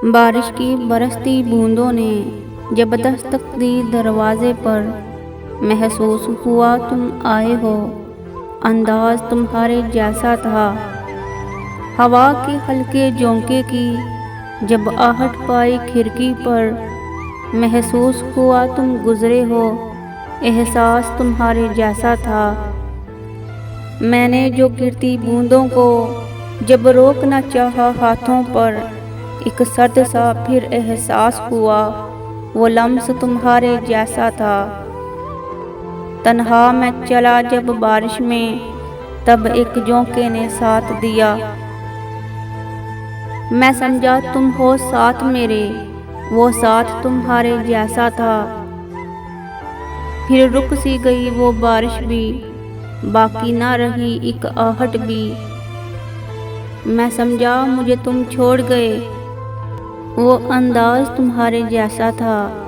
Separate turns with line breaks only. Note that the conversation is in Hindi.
बारिश की बरसती बूंदों ने जब दस्तक दी दरवाजे पर, महसूस हुआ तुम आए हो। अंदाज तुम्हारे जैसा था। हवा के हल्के झोंके की जब आहट पाई खिड़की पर, महसूस हुआ तुम गुजरे हो। एहसास तुम्हारे जैसा था। मैंने जो गिरती बूंदों को जब रोकना चाहा हाथों पर, एक सर्द सा फिर एहसास हुआ वो लम्स तुम्हारे जैसा था। तन्हा मैं चला जब बारिश में, तब एक झोंके ने साथ दिया। मैं समझा तुम हो साथ मेरे, वो साथ तुम्हारे जैसा था। फिर रुक सी गई वो बारिश भी, बाकी ना रही एक आहट भी। मैं समझा मुझे तुम छोड़ गए, वो अंदाज तुम्हारे जैसा था।